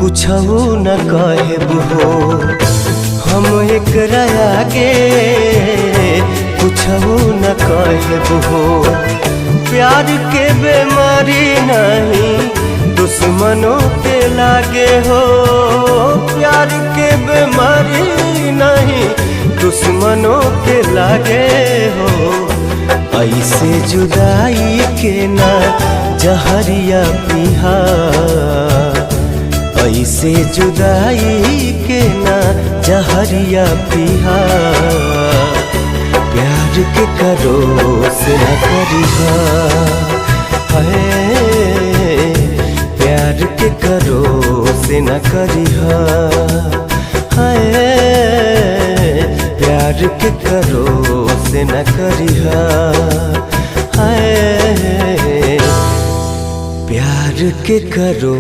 कुछऊ न कहब हो हम एकरा आगे, कुछऊ न कहब हो। प्यार के बेमारी नहीं दुश्मनों के लागे हो, प्यार के बेमारी नहीं दुश्मनों के लागे हो। ऐसे जुदाई के ना जहरिया पिहा, ऐसे जुदाई के ना जहरिया पिहा। प्यार के करो से न करिहा, प्यार के करो से न करिहा। प्यार के करो से न करिहा। प्यार के करो